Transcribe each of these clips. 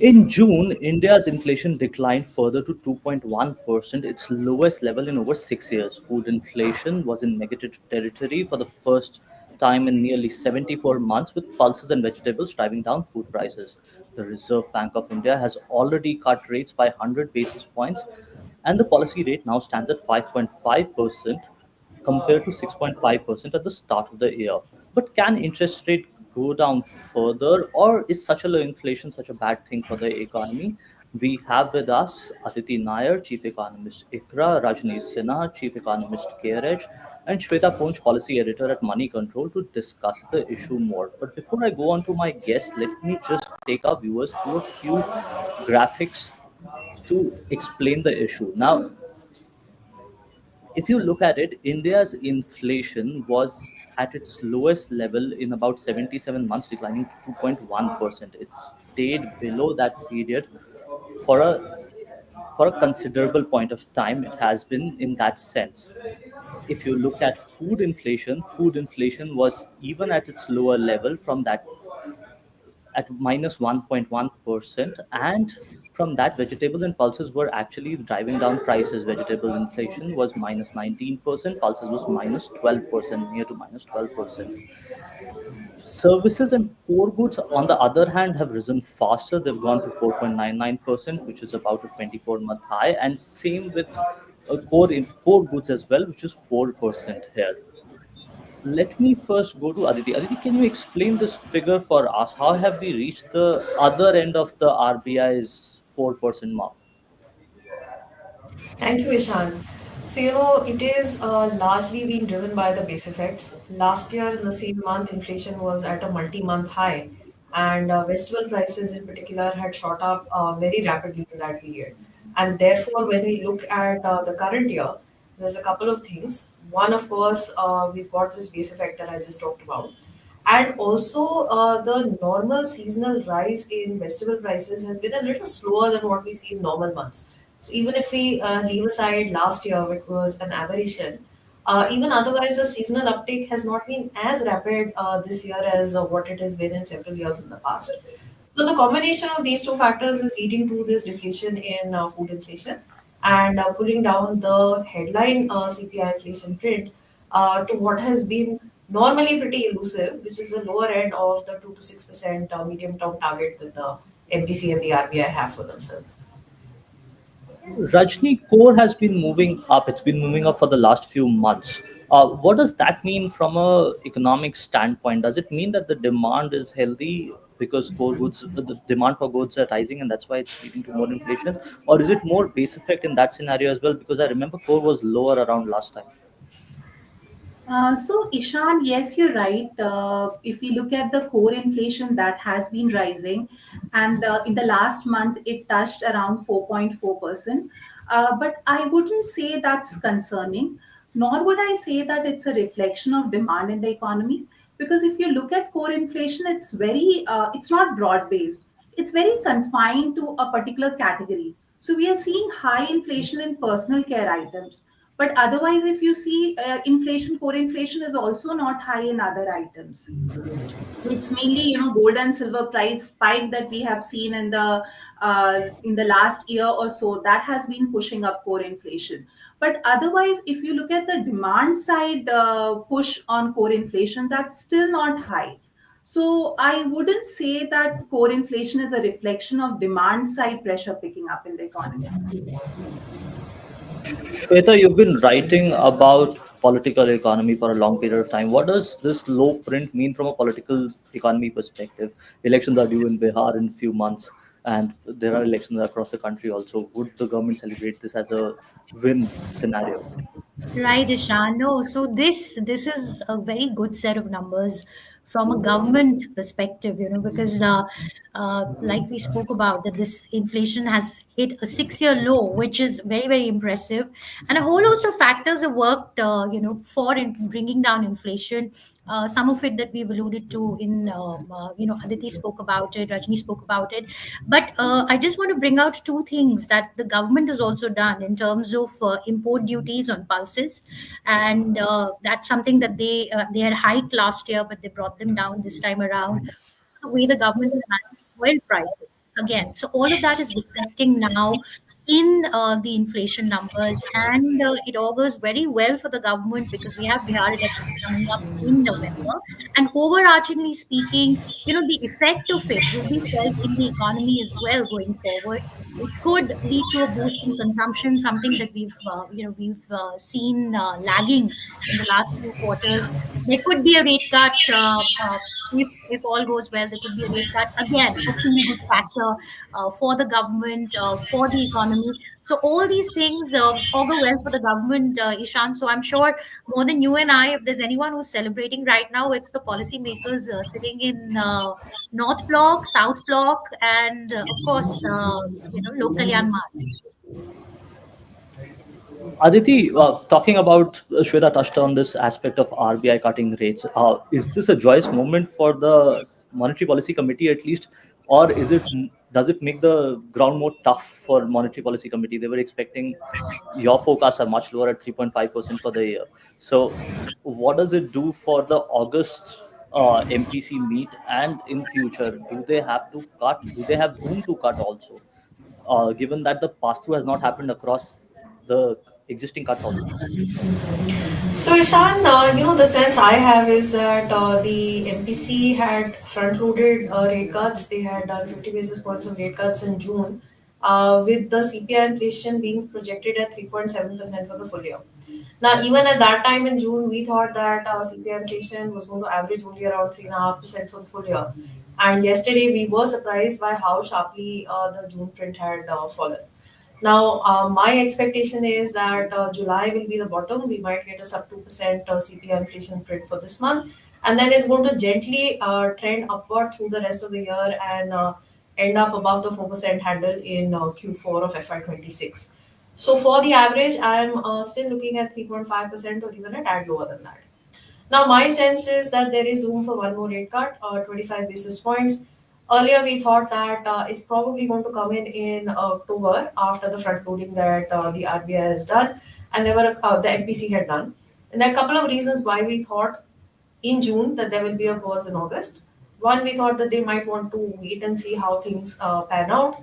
In June, India's inflation declined further to 2.1%, its lowest level in over 6 years. Food inflation was in negative territory for the first time in nearly 74 months, with pulses and vegetables driving down food prices. The Reserve Bank of India has already cut rates by 100 basis points, and the policy rate now stands at 5.5%, compared to 6.5% at the start of the year. But can interest rate go down further, or is such a low inflation such a bad thing for the economy? We have with us Aditi Nair, Chief Economist ICRA, Rajni Sinha, Chief Economist CareEdge, and Shweta Ponch, Policy Editor at Moneycontrol, to discuss the issue more. But before I go on to my guest, let me just take our viewers through a few graphics to explain the issue. Now, if you look at it, India's inflation was at its lowest level in about 77 months, declining to 2.1%. It stayed below that period for a considerable point of time. It has been in that sense. If you look at food inflation was even at its lower level from that at minus 1.1%, and from that vegetables and pulses were actually driving down prices. Vegetable inflation was minus 19%, pulses was minus 12%, near to minus 12%. Services and core goods, on the other hand, have risen faster. They've gone to 4.99%, which is about a 24-month high, and same with core goods as well, which is 4% here. Let me first go to Aditi. Aditi, can you explain this figure for us? How have we reached the other end of the RBI's 4% mark? Thank you, Ishan. So, it is largely being driven by the base effects. Last year, in the same month, inflation was at a multi month high, and vegetable prices in particular had shot up very rapidly in that period. And therefore, when we look at the current year, there's a couple of things. One, of course, we've got this base effect that I just talked about. And also, the normal seasonal rise in vegetable prices has been a little slower than what we see in normal months. So even if we leave aside last year, which was an aberration, even otherwise, the seasonal uptake has not been as rapid this year as what it has been in several years in the past. So the combination of these two factors is leading to this deflation in food inflation and pulling down the headline CPI inflation trend to what has been normally pretty elusive, which is the lower end of the 2 to 6% medium-term target that the MPC and the RBI have for themselves. Rajni, core has been moving up. It's been moving up for the last few months. What does that mean from a economic standpoint? Does it mean that the demand is healthy because the demand for goods are rising, and that's why it's leading to more inflation? Or is it more base effect in that scenario as well? Because I remember core was lower around last time. So, Ishan, yes, you're right. If we look at the core inflation that has been rising, and in the last month it touched around 4.4%. But I wouldn't say that's concerning, nor would I say that it's a reflection of demand in the economy. Because if you look at core inflation, it's not broad based. It's very confined to a particular category. So we are seeing high inflation in personal care items, but otherwise, if you see core inflation is also not high in other items. So it's mainly, gold and silver price spike that we have seen in the last year or so that has been pushing up core inflation. But otherwise, if you look at the demand side push on core inflation, that's still not high. So I wouldn't say that core inflation is a reflection of demand side pressure picking up in the economy. Shweta, you've been writing about political economy for a long period of time. What does this low print mean from a political economy perspective? Elections are due in Bihar in a few months, and there are elections across the country also. Would the government celebrate this as a win scenario? Right, Ishan. No, so this is a very good set of numbers from a government perspective, because like we spoke about, that this inflation has hit a 6-year low, which is very, very impressive, and a whole host of factors have worked, for bringing down inflation. Some of it that we've alluded to in, Aditi spoke about it, Rajni spoke about it. But I just want to bring out two things that the government has also done in terms of import duties on pulses, and that's something that they had hiked last year, but they brought them down this time around. The way the government has managed oil prices again. So all of that is reflecting now in the inflation numbers, and it augurs very well for the government because we have Bihar elections coming up in November. And overarchingly speaking, the effect of it will be felt in the economy as well going forward. It could lead to a boost in consumption, something that we've seen lagging in the last few quarters. There could be a rate cut. If all goes well, there could be a rate cut. Again, a feel good factor for the government, for the economy. So all these things augur well for the government, Ishan. So I'm sure more than you and I, if there's anyone who's celebrating right now, it's the policymakers sitting in North Block, South Block, and of course, Lok Kalyan March. Aditi, talking about Shweta touched on this aspect of RBI cutting rates. Is this a joyous moment for the Monetary Policy Committee at least, or does it make the ground more tough for Monetary Policy Committee? They were expecting your forecasts are much lower at 3.5% for the year. So, what does it do for the August MPC meet and in future? Do they have to cut? Do they have room to cut also? Given that the pass through has not happened across the existing cuts also. So, Ishan, the sense I have is that the MPC had front-loaded rate cuts. They had done 50 basis points of rate cuts in June, with the CPI inflation being projected at 3.7% for the full year. Now, even at that time in June, we thought that CPI inflation was going to average only around 3.5% for the full year. And yesterday, we were surprised by how sharply the June print had fallen. Now, my expectation is that July will be the bottom. We might get a sub 2% CPI inflation print for this month. And then it's going to gently trend upward through the rest of the year and end up above the 4% handle in Q4 of FY26. So for the average, I'm still looking at 3.5% or even a tad lower than that. Now, my sense is that there is room for one more rate cut, 25 basis points. Earlier, we thought that it's probably going to come in October after the front loading that the RBI has done and the MPC had done. And there are a couple of reasons why we thought in June that there will be a pause in August. One, we thought that they might want to wait and see how things pan out,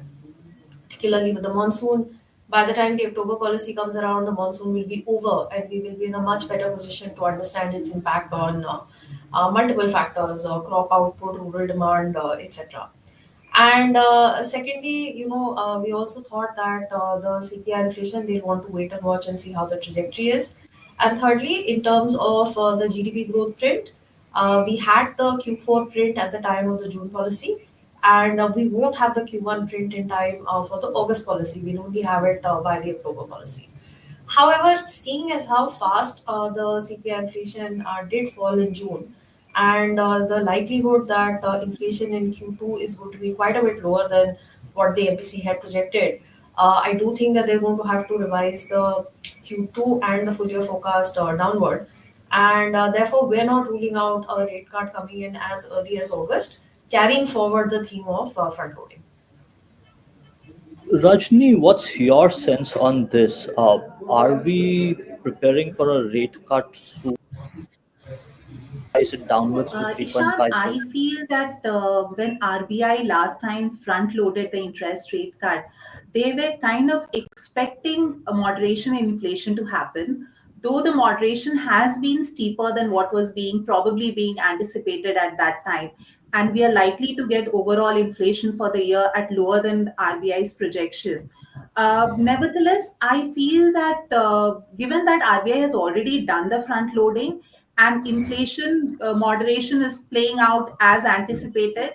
particularly with the monsoon. By the time the October policy comes around, the monsoon will be over and we will be in a much better position to understand its impact on multiple factors, crop output, rural demand, etc. And secondly, we also thought that the CPI inflation, they want to wait and watch and see how the trajectory is. And thirdly, in terms of the GDP growth print, we had the Q4 print at the time of the June policy, and we won't have the Q1 print in time for the August policy. We'll only have it by the October policy. However, seeing as how fast the CPI inflation did fall in June, and the likelihood that inflation in Q2 is going to be quite a bit lower than what the MPC had projected, I do think that they're going to have to revise the Q2 and the full year forecast downward. And therefore, we're not ruling out a rate cut coming in as early as August, carrying forward the theme of front loading. Rajni, what's your sense on this? Are we preparing for a rate cut soon? Price it downwards to Ishan, I 3.5%? feel that when RBI last time front loaded the interest rate cut, they were kind of expecting a moderation in inflation to happen, though the moderation has been steeper than what was probably being anticipated at that time. And we are likely to get overall inflation for the year at lower than RBI's projection. Nevertheless, I feel that given that RBI has already done the front loading, and inflation moderation is playing out as anticipated,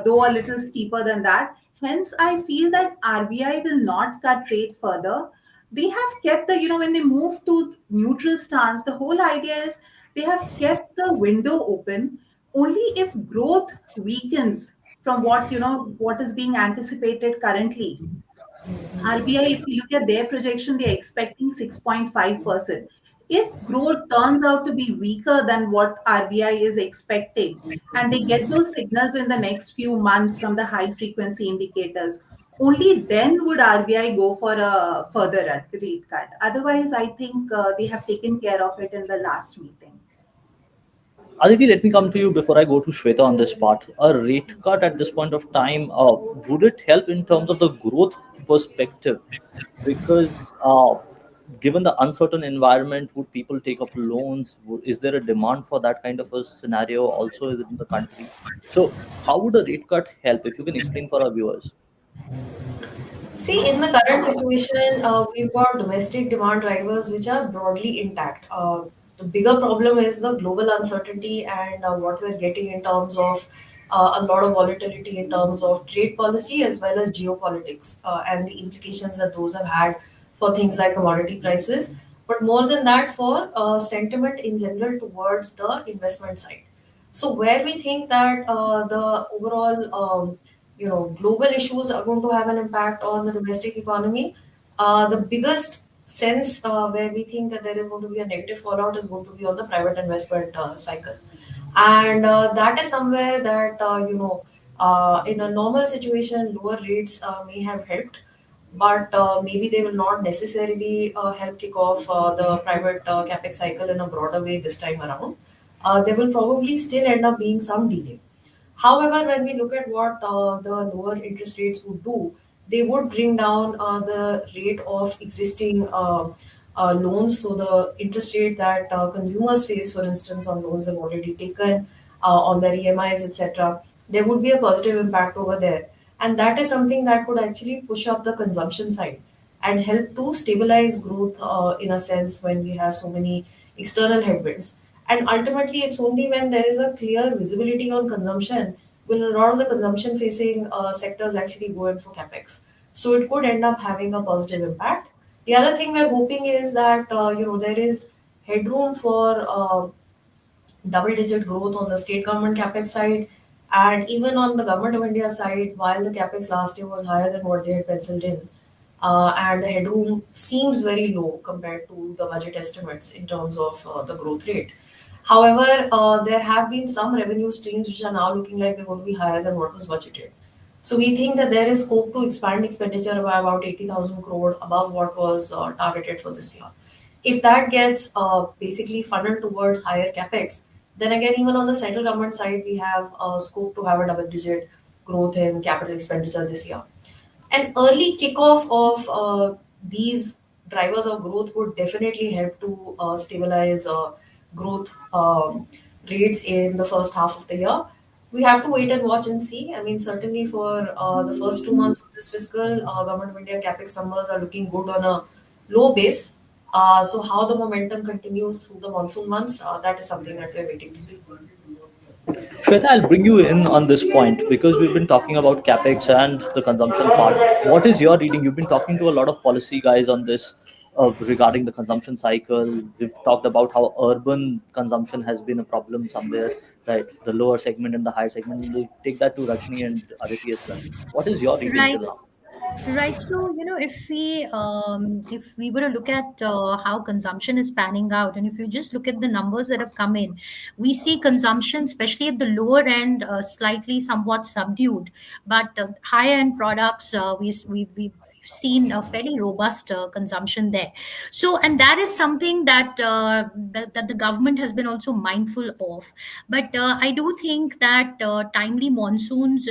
though a little steeper than that. Hence, I feel that RBI will not cut rate further. They have kept when they move to neutral stance, the whole idea is they have kept the window open only if growth weakens from what is being anticipated currently. RBI, if you look at their projection, they're expecting 6.5%. If growth turns out to be weaker than what RBI is expecting, and they get those signals in the next few months from the high frequency indicators, only then would RBI go for a further rate cut. Otherwise, I think they have taken care of it in the last meeting. Aditi, let me come to you before I go to Shweta on this part. A rate cut at this point of time, would it help in terms of the growth perspective? Because given the uncertain environment, would people take up loans? Is there a demand for that kind of a scenario also in the country? So, how would a rate cut help? If you can explain for our viewers. See, in the current situation, we've got domestic demand drivers which are broadly intact. The bigger problem is the global uncertainty and what we're getting in terms of a lot of volatility in terms of trade policy as well as geopolitics and the implications that those have had for things like commodity prices. But more than that, for sentiment in general towards the investment side. So where we think that the overall global issues are going to have an impact on the domestic economy, the biggest sense where we think that there is going to be a negative fallout is going to be on the private investment cycle, and that is somewhere that in a normal situation lower rates may have helped, but maybe they will not necessarily help kick off the private capex cycle in a broader way this time around. There will probably still end up being some delay. However, when we look at what the lower interest rates would do, they would bring down the rate of existing loans. So the interest rate that consumers face, for instance, on loans they've already taken, on their EMIs, etc., there would be a positive impact over there. And that is something that could actually push up the consumption side and help to stabilize growth in a sense when we have so many external headwinds. And ultimately, it's only when there is a clear visibility on consumption will a lot of the consumption facing sectors actually go in for capex. So it could end up having a positive impact. The other thing we're hoping is that there is headroom for double digit growth on the state government capex side. And even on the government of India side, while the capex last year was higher than what they had penciled in, and the headroom seems very low compared to the budget estimates in terms of the growth rate. However, there have been some revenue streams which are now looking like they're going to be higher than what was budgeted. So we think that there is scope to expand expenditure by about 80,000 crore above what was targeted for this year. If that gets basically funneled towards higher capex, then again, even on the central government side, we have scope to have a double-digit growth in capital expenditure this year. An early kickoff of these drivers of growth would definitely help to stabilize growth rates in the first half of the year. We have to wait and watch and see. I mean, certainly for the first 2 months of this fiscal, Government of India capex numbers are looking good on a low base. So, how the momentum continues through the monsoon months, that is something that we're waiting to see. Shweta, I'll bring you in on this point because we've been talking about capex and the consumption part. What is your reading? You've been talking to a lot of policy guys on this regarding the consumption cycle. We've talked about how urban consumption has been a problem somewhere, right? The lower segment and the higher segment. We'll take that to Rajni and Aditi as well. What is your reading Right. till now? Right. So, if we were to look at how consumption is panning out, and if you just look at the numbers that have come in, we see consumption, especially at the lower end, slightly somewhat subdued. But higher end products, we've seen a fairly robust consumption there. So, and that is something that the government has been also mindful of. But I do think that timely monsoons,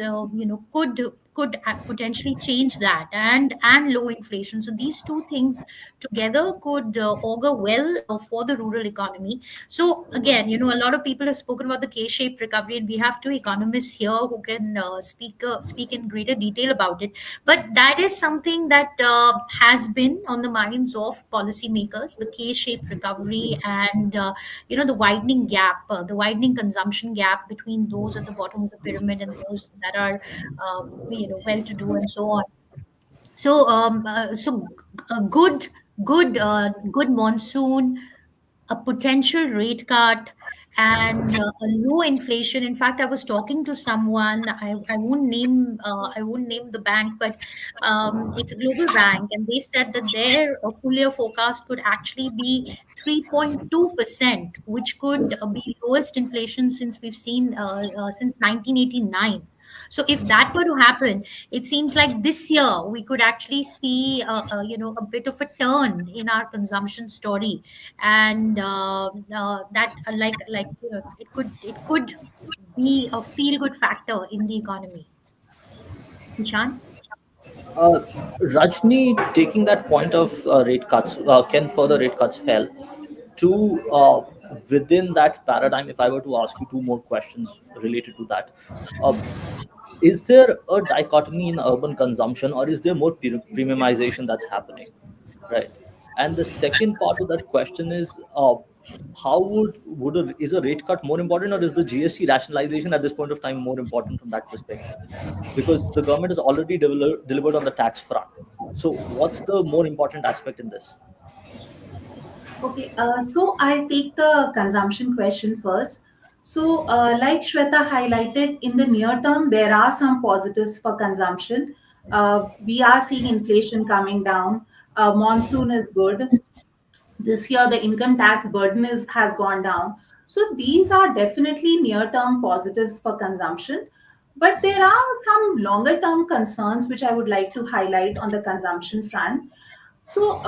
could potentially change that, and low inflation. So these two things together could augur well for the rural economy. So again, a lot of people have spoken about the K-shaped recovery, and we have two economists here who can speak in greater detail about it. But that is something that has been on the minds of policymakers: the K-shaped recovery, and the widening gap, the widening consumption gap between those at the bottom of the pyramid and those that are well to do, and so on. So a good monsoon, a potential rate cut, and a low inflation. In fact, I was talking to someone. I won't name the bank, but it's a global bank, and they said that their full year forecast could actually be 3.2%, which could be lowest inflation since we've seen since 1989. So if that were to happen, it seems like this year we could actually see a bit of a turn in our consumption story, and that it could be a feel good factor in the economy. Ishan? Uh, Rajni, taking that point of rate cuts, can further rate cuts help? To within that paradigm, if I were to ask you two more questions related to that, uh, is there a dichotomy in urban consumption, or is there more premiumization that's happening, right? And the second part of that question is, how is a rate cut more important, or is the GST rationalization at this point of time more important from that perspective? Because the government has already delivered on the tax front. So what's the more important aspect in this? Okay, so I'll take the consumption question first. So, like Shweta highlighted, in the near term, there are some positives for consumption. We are seeing inflation coming down. Monsoon is good. This year, the income tax burden has gone down. So, these are definitely near term positives for consumption. But there are some longer term concerns which I would like to highlight on the consumption front. So,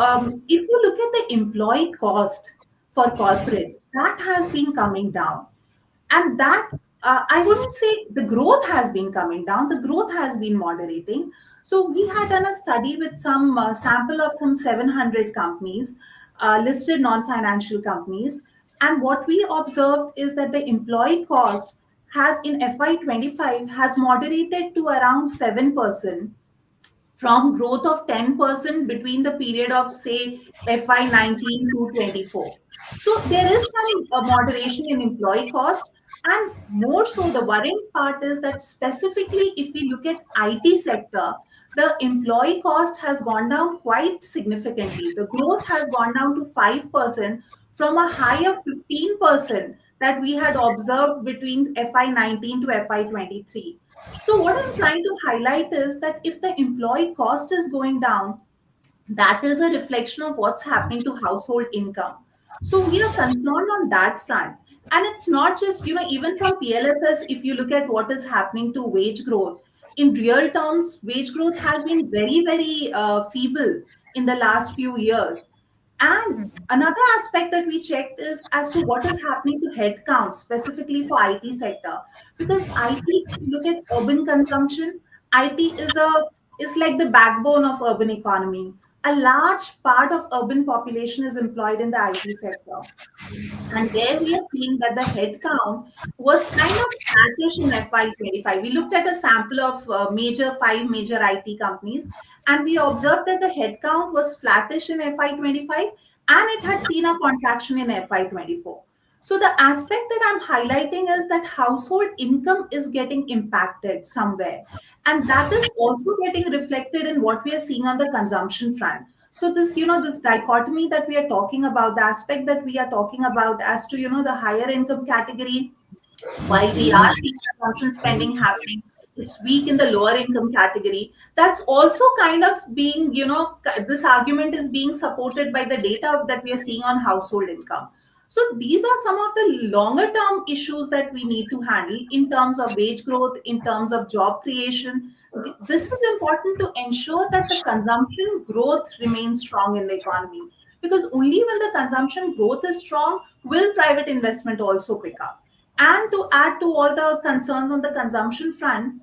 if you look at the employee cost for corporates, that has been coming down. And that, I wouldn't say the growth has been coming down, the growth has been moderating. So, we had done a study with some sample of some 700 companies, listed non financial companies. And what we observed is that the employee cost has in FY25 has moderated to around 7% from growth of 10% between the period of say FY19 to 24. So there is some moderation in employee cost, and more so the worrying part is that specifically if we look at IT sector, the employee cost has gone down quite significantly. The growth has gone down to 5% from a high of 15% that we had observed between FY19 to FY23. So, what I'm trying to highlight is that if the employee cost is going down, that is a reflection of what's happening to household income. So, we are concerned on that front. And it's not just, even from PLFS, if you look at what is happening to wage growth, in real terms, wage growth has been very, very feeble in the last few years. And another aspect that we checked is as to what is happening to headcount, specifically for IT sector. Because IT, if you look at urban consumption, IT is like the backbone of urban economy. A large part of urban population is employed in the IT sector. And there we are seeing that the headcount was kind of flattish in FY25. We looked at a sample of five major IT companies, and we observed that the headcount was flattish in FY25 and it had seen a contraction in FY24. So the aspect that I'm highlighting is that household income is getting impacted somewhere. And that is also getting reflected in what we are seeing on the consumption front. So this dichotomy that we are talking about, the aspect that we are talking about as to the higher income category, while we are seeing consumption spending happening, it's weak in the lower income category. That's also kind of being, this argument is being supported by the data that we are seeing on household income. So these are some of the longer term issues that we need to handle in terms of wage growth, in terms of job creation. This is important to ensure that the consumption growth remains strong in the economy, because only when the consumption growth is strong will private investment also pick up. And to add to all the concerns on the consumption front,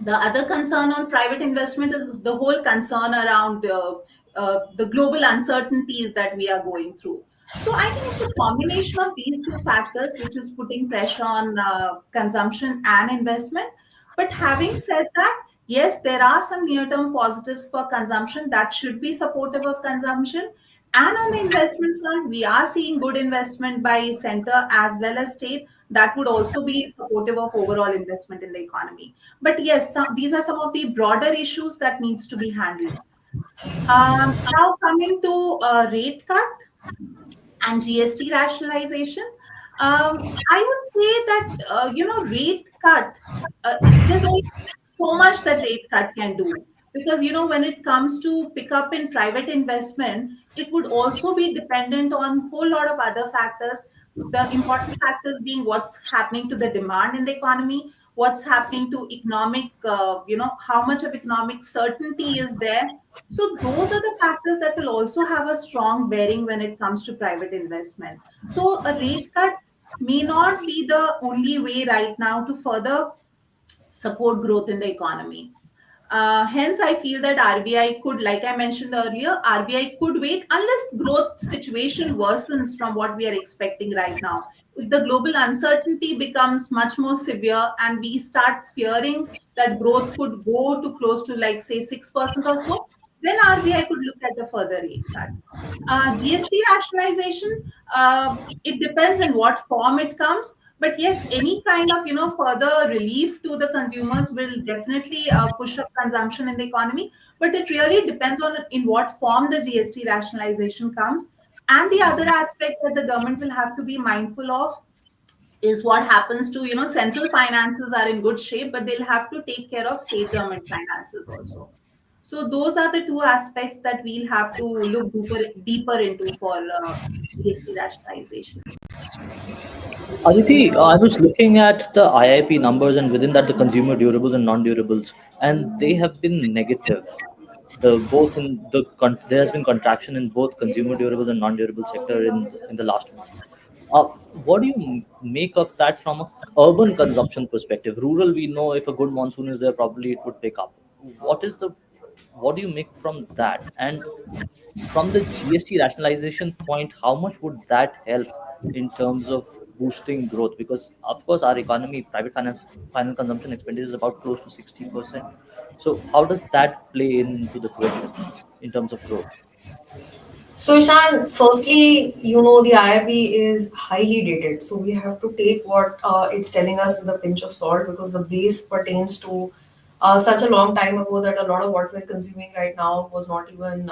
the other concern on private investment is the whole concern around the global uncertainties that we are going through. So I think it's a combination of these two factors which is putting pressure on consumption and investment. But having said that, yes, there are some near-term positives for consumption that should be supportive of consumption. And on the investment front, we are seeing good investment by center as well as state. That would also be supportive of overall investment in the economy. But yes, these are some of the broader issues that needs to be handled. Now coming to rate cut and GST rationalization, I would say that rate cut. There's only so much that rate cut can do, because when it comes to pick up in private investment, it would also be dependent on whole lot of other factors. The important factors being what's happening to the demand in the economy, what's happening to economic, how much of economic certainty is there. So those are the factors that will also have a strong bearing when it comes to private investment. So a rate cut may not be the only way right now to further support growth in the economy. Hence, I feel that RBI could, like I mentioned earlier, RBI could wait unless growth situation worsens from what we are expecting right now. If the global uncertainty becomes much more severe and we start fearing that growth could go to close to, like, say, 6% or so, then RBI could look at the further rate cut. GST rationalization, it depends in what form it comes. But yes, any kind of further relief to the consumers will definitely push up consumption in the economy. But it really depends on in what form the GST rationalization comes. And the other aspect that the government will have to be mindful of is what happens to, central finances are in good shape, but they'll have to take care of state government finances also. So those are the two aspects that we'll have to look deeper into for GST rationalization. Aditi, I was looking at the IIP numbers, and within that, the consumer durables and non-durables, and they have been negative. There has been contraction in both consumer durables and non-durable sector in the last month. Uh, what do you make of that from a urban consumption perspective? Rural, we know if a good monsoon is there, probably it would pick up. What do you make from that? And from the GST rationalization point, how much would that help in terms of boosting growth? Because of course, our economy, private finance, final consumption expenditure is about close to 60%. So how does that play into the equation in terms of growth? So, Ishan, firstly, the IIB is highly dated. So, we have to take what it's telling us with a pinch of salt because the base pertains to such a long time ago that a lot of what we're consuming right now was not even,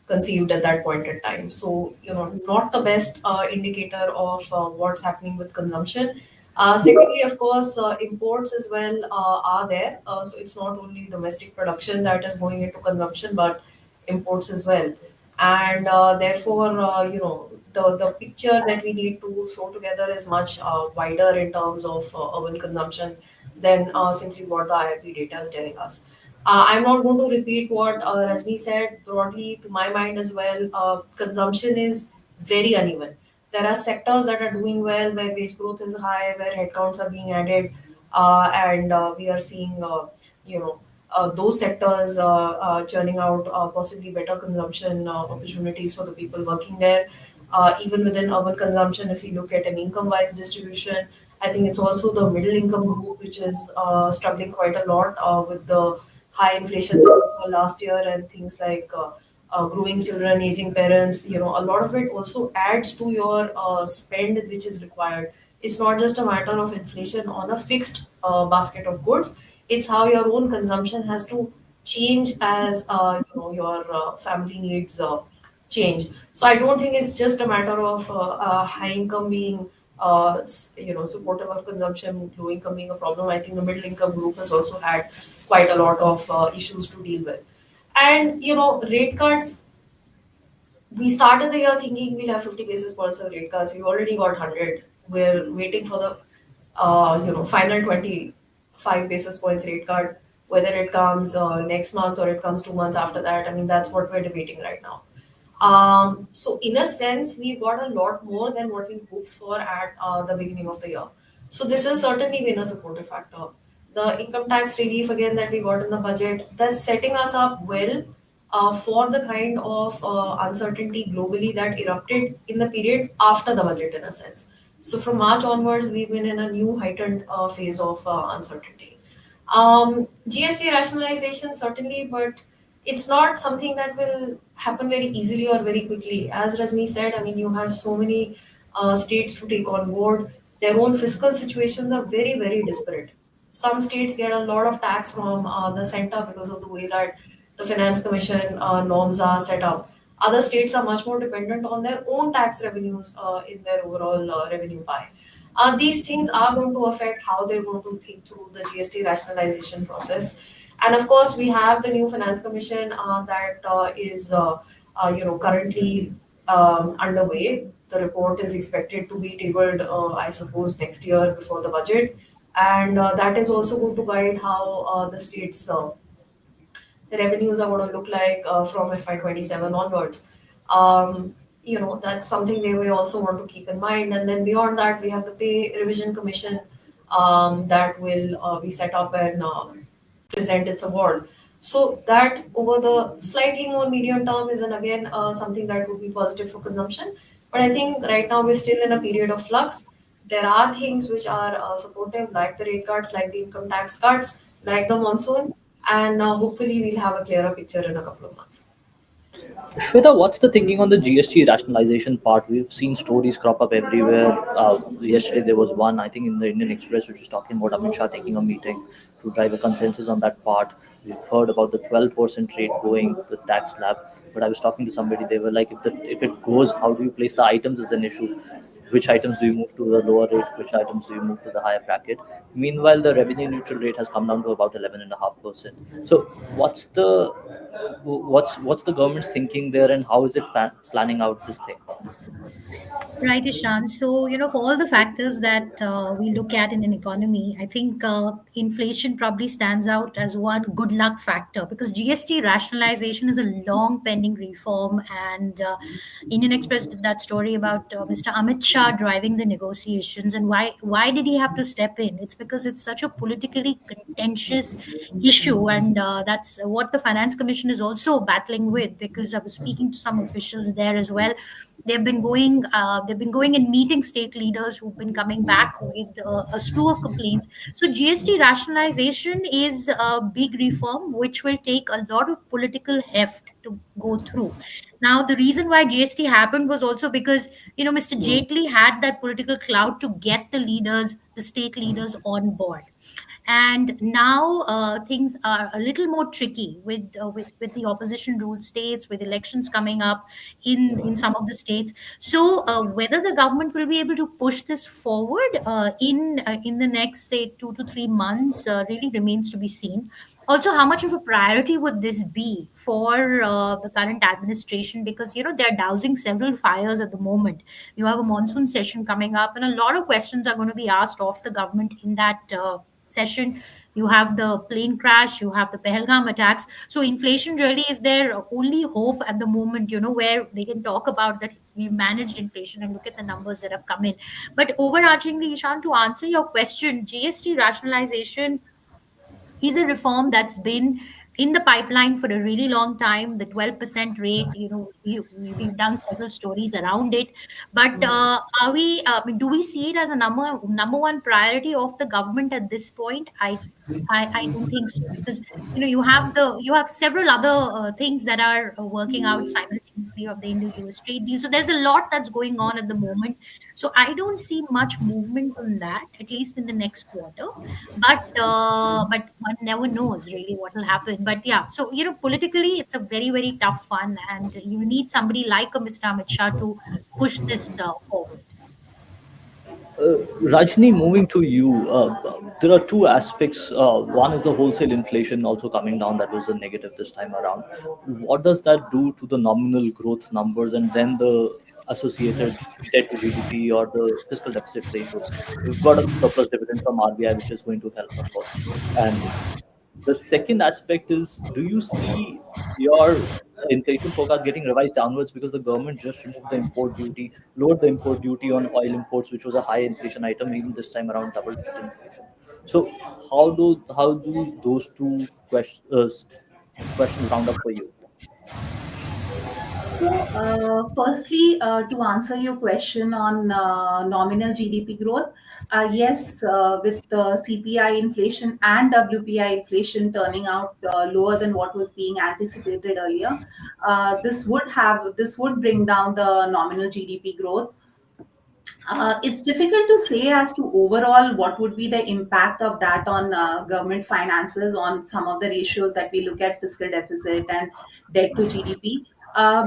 conceived at that point in time. So, not the best indicator of what's happening with consumption. Secondly, of course, imports as well are there. So, it's not only domestic production that is going into consumption, but imports as well. And therefore, the picture that we need to sew together is much wider in terms of urban consumption than simply what the IIP data is telling us. I'm not going to repeat what Rajni said. Broadly, to my mind as well, consumption is very uneven. There are sectors that are doing well, where wage growth is high, where headcounts are being added, and we are seeing, those sectors churning out possibly better consumption opportunities for the people working there. Even within urban consumption, if you look at an income-wise distribution, I think it's also the middle income group which is struggling quite a lot with the high inflation that we saw last year and things like growing children, aging parents. A lot of it also adds to your spend which is required. It's not just a matter of inflation on a fixed basket of goods. It's how your own consumption has to change as your family needs change. So I don't think it's just a matter of high income being supportive of consumption, low income being a problem. I think the middle income group has also had quite a lot of issues to deal with. And rate cuts, we started the year thinking we'll have 50 basis points of rate cuts. We already got 100. We're waiting for the final 25 basis points rate cut, whether it comes next month or it comes 2 months after that. I mean, that's what we're debating right now. So in a sense, we got a lot more than what we hoped for at the beginning of the year. So this has certainly been a supportive factor. The income tax relief again that we got in the budget, that's setting us up well for the kind of uncertainty globally that erupted in the period after the budget, in a sense. So from March onwards, we've been in a new heightened phase of uncertainty. GST rationalization certainly, but it's not something that will happen very easily or very quickly. As Rajni said, I mean, you have so many states to take on board. Their own fiscal situations are very, very disparate. Some states get a lot of tax from the center because of the way that the finance commission norms are set up. Other states are much more dependent on their own tax revenues in their overall revenue pie. These things are going to affect how they're going to think through the GST rationalization process. And of course, we have the new finance commission that is currently underway. The report is expected to be tabled, I suppose, next year before the budget. and that is also going to guide how the state's revenues are going to look like from FY27 onwards. That's something they will also want to keep in mind. And then beyond that, we have the Pay Revision Commission that will be set up and present its award. So that over the slightly more medium term is, and again, something that would be positive for consumption. But I think right now we're still in a period of flux. There are things which are supportive, like the rate cuts, like the income tax cuts, like the monsoon, and hopefully we'll have a clearer picture in a couple of months. Shweta, what's the thinking on the GST rationalization part? We've seen stories crop up everywhere. Yesterday there was one, I think, in the Indian Express, which was talking about Amit Shah taking a meeting to drive a consensus on that part. We've heard about the 12% rate going, the tax slab. But I was talking to somebody, they were like, if it goes, how do you place the items is an issue. Which items do you move to the lower rate? Which items do you move to the higher bracket? Meanwhile, the revenue neutral rate has come down to about 11.5%. So, what's the government's thinking there, and how is it planning out this thing? Right, Ishan. So, for all the factors that we look at in an economy, I think inflation probably stands out as one good luck factor because GST rationalization is a long pending reform. And Indian Express did that story about Mr. Amit Shah driving the negotiations. And why did he have to step in? It's because it's such a politically contentious issue. And that's what the Finance Commission is also battling with because I was speaking to some officials there as well. They've been going and meeting state leaders who've been coming back with a slew of complaints. So GST rationalization is a big reform which will take a lot of political heft to go through. Now the reason why GST happened was also because Mr. Jaitley had that political clout to get the state leaders on board. And now things are a little more tricky with the opposition ruled states, with elections coming up in some of the states. So whether the government will be able to push this forward in the next, say, 2 to 3 months really remains to be seen. Also, how much of a priority would this be for the current administration? Because they're dousing several fires at the moment. You have a monsoon session coming up, and a lot of questions are going to be asked of the government in that session. You have the plane crash, you have the Pahalgam attacks. So inflation really is their only hope at the moment, where they can talk about that we managed inflation and look at the numbers that have come in. But overarchingly, Ishan, to answer your question, GST rationalization is a reform that's been in the pipeline for a really long time. The 12% rate, we've done several stories around it. But do we see it as a number one priority of the government at this point? I don't think so because you have several other things that are working out simultaneously of the Indo-US trade deal. So there's a lot that's going on at the moment. So I don't see much movement on that, at least in the next quarter. But one never knows really what will happen. But yeah, so politically it's a very very tough one, and you need somebody like a Mr. Amit Shah to push this forward. Rajni, moving to you, there are two aspects. One is the wholesale inflation also coming down. That was a negative this time around. What does that do to the nominal growth numbers and then the associated debt to GDP or the fiscal deficit ratios? We've got a surplus dividend from RBI, which is going to help, of course. And the second aspect is, do you see your inflation forecast getting revised downwards because the government just removed the import duty, lowered the import duty on oil imports, which was a high inflation item, even this time around double-digit inflation. So how do those two questions round up for you? So, firstly, to answer your question on nominal GDP growth, yes, with CPI inflation and WPI inflation turning out lower than what was being anticipated earlier, this would bring down the nominal GDP growth. It's difficult to say as to overall what would be the impact of that on government finances on some of the ratios that we look at, fiscal deficit and debt to GDP.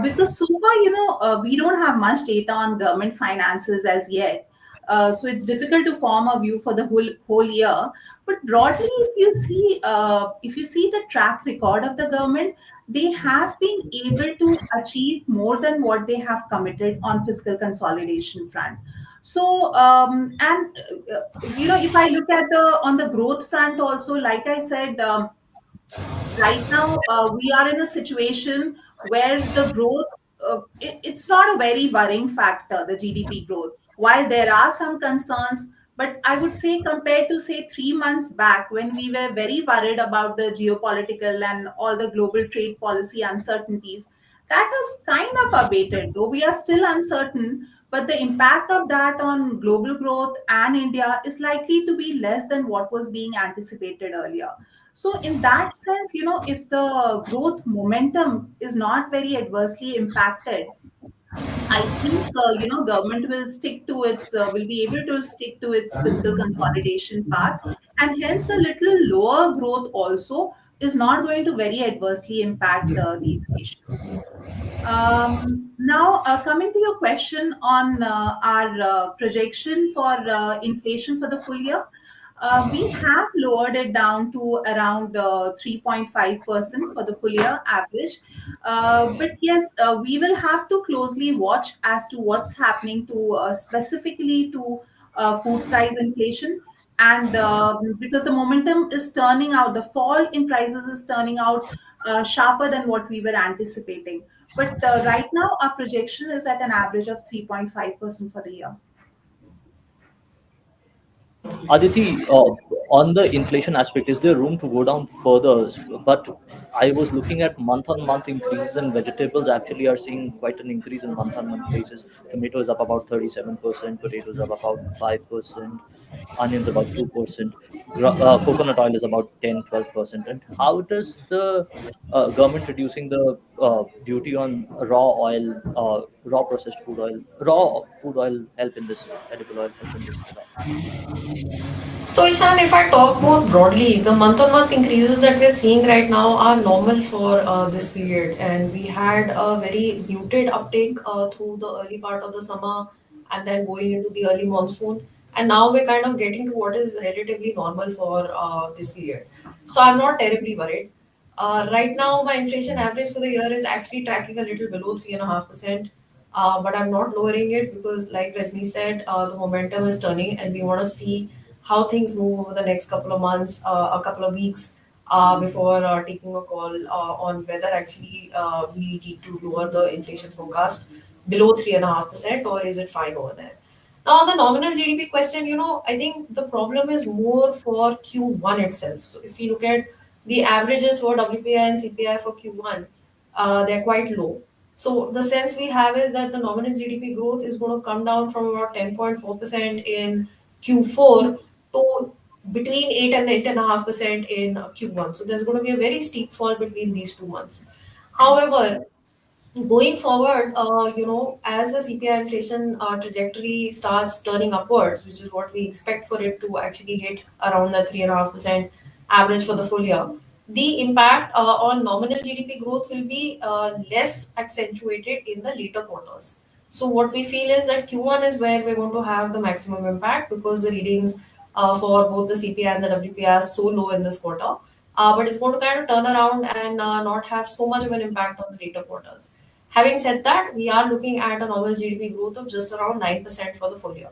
Because so far, we don't have much data on government finances as yet. So it's difficult to form a view for the whole year. But broadly, if you see the track record of the government, they have been able to achieve more than what they have committed on fiscal consolidation front. So, and if I look at the on the growth front also, like I said, right now we are in a situation where the growth, it's not a very worrying factor, the GDP growth, while there are some concerns. But I would say, compared to say 3 months back, when we were very worried about the geopolitical and all the global trade policy uncertainties, that has kind of abated, though we are still uncertain. But the impact of that on global growth and India is likely to be less than what was being anticipated earlier. So, in that sense, if the growth momentum is not very adversely impacted, I think government will stick to its will be able to stick to its fiscal consolidation path, and hence a little lower growth also is not going to very adversely impact these ratios. Now, coming to your question on our projection for inflation for the full year, we have lowered it down to around 3.5% for the full year average. But yes, we will have to closely watch as to what's happening to specifically to food price inflation. And because the momentum is turning out, the fall in prices is turning out sharper than what we were anticipating. But right now, our projection is at an average of 3.5% for the year. Aditi, on the inflation aspect, is there room to go down further? But I was looking at month-on-month increases, and vegetables actually are seeing quite an increase in month-on-month basis. Tomato is up about 37%, potatoes up about 5%, onions about 2%, coconut oil is about 10-12%. And how does the government reducing the duty on raw processed food oil, raw food oil help in this, edible oil help in this regard? So, Ishan, if I talk more broadly, the month-on-month increases that we're seeing right now are normal for this period, and we had a very muted uptake through the early part of the summer, and then going into the early monsoon, and now we're kind of getting to what is relatively normal for this period. So, I'm not terribly worried. Right now, my inflation average for the year is actually tracking a little below 3.5%. But I'm not lowering it because, like Rajni said, the momentum is turning, and we want to see how things move over the next couple of months, a couple of weeks, before taking a call on whether actually we need to lower the inflation forecast below 3.5%, or is it fine over there. Now, on the nominal GDP question, I think the problem is more for Q1 itself. So, if you look at the averages for WPI and CPI for Q1, they're quite low. So, the sense we have is that the nominal GDP growth is going to come down from about 10.4% in Q4 to between 8 and 8.5% in Q1. So, there's going to be a very steep fall between these 2 months. However, going forward, as the CPI inflation trajectory starts turning upwards, which is what we expect for it to actually hit around the 3.5% average for the full year, the impact on nominal GDP growth will be less accentuated in the later quarters. So what we feel is that Q1 is where we're going to have the maximum impact because the readings for both the CPI and the WPI are so low in this quarter. But it's going to kind of turn around and not have so much of an impact on the later quarters. Having said that, we are looking at a normal GDP growth of just around 9% for the full year.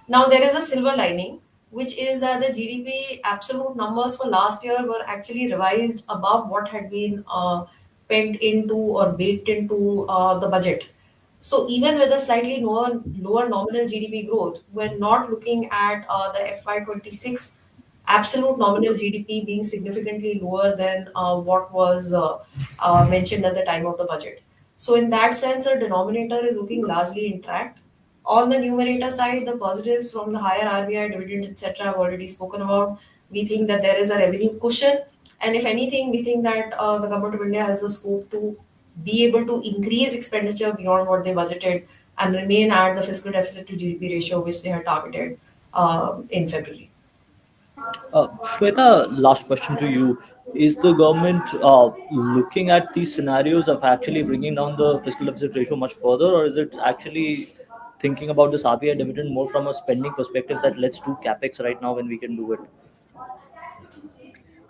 Now, there is a silver lining, which is that the GDP absolute numbers for last year were actually revised above what had been pegged into or baked into the budget. So, even with a slightly lower nominal GDP growth, we're not looking at the FY26 absolute nominal GDP being significantly lower than what was mentioned at the time of the budget. So, in that sense, the denominator is looking largely intact. On the numerator side, the positives from the higher RBI dividend, etc., I've already spoken about. We think that there is a revenue cushion, and if anything, we think that the government of India has the scope to be able to increase expenditure beyond what they budgeted and remain at the fiscal deficit to GDP ratio which they had targeted in February. Shweta, last question to you. Is the government looking at these scenarios of actually bringing down the fiscal deficit ratio much further, or is it actually thinking about this RBI dividend more from a spending perspective that let's do capex right now when we can do it?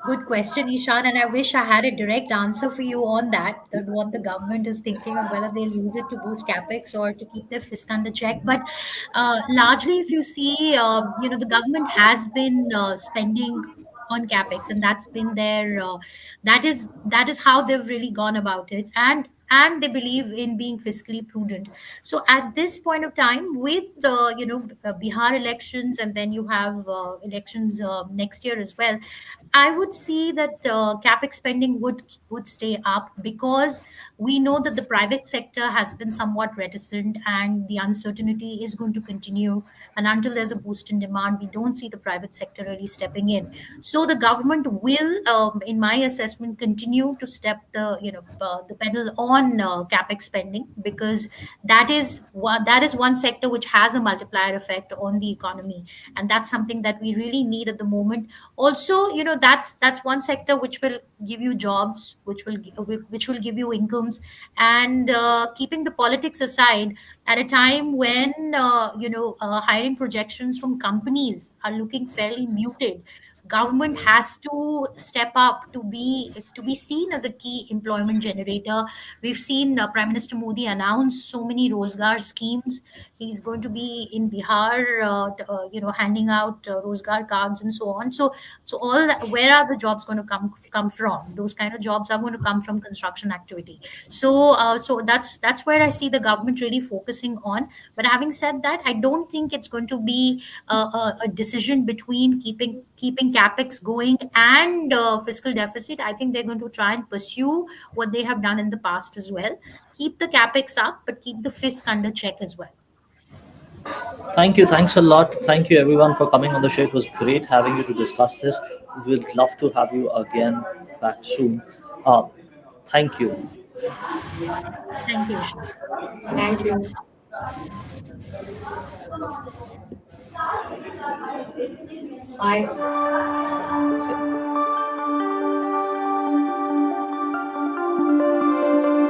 Good question, Ishan, and I wish I had a direct answer for you on that what the government is thinking on whether they'll use it to boost capex or to keep their fisc under check. But largely, if you see, the government has been spending on capex, and that's been their that is how they've really gone about it, and they believe in being fiscally prudent. So at this point of time, with the Bihar elections, and then you have elections next year as well, I would see that capex spending would stay up, because we know that the private sector has been somewhat reticent, and the uncertainty is going to continue. And until there's a boost in demand, we don't see the private sector really stepping in. So the government will, in my assessment, continue to step the pedal on capex spending, because that is one sector which has a multiplier effect on the economy, and that's something that we really need at the moment. Also, that's one sector which will give you jobs, which will give you incomes. And keeping the politics aside, at a time when hiring projections from companies are looking fairly muted, government has to step up to be seen as a key employment generator. We've seen Prime Minister Modi announce so many Rozgar schemes. He's going to be in Bihar, handing out Rozgar cards and so on. So all that, where are the jobs going to come from? Those kind of jobs are going to come from construction activity. So that's where I see the government really focusing on. But having said that, I don't think it's going to be a decision between keeping capex going and fiscal deficit. I think they're going to try and pursue what they have done in the past as well. Keep the capex up, but keep the fisc under check as well. Thank you. Thanks a lot. Thank you, everyone, for coming on the show. It was great having you to discuss this. We'd love to have you again back soon. Uh, Thank you. Thank you, Ishan. Thank you. Bye.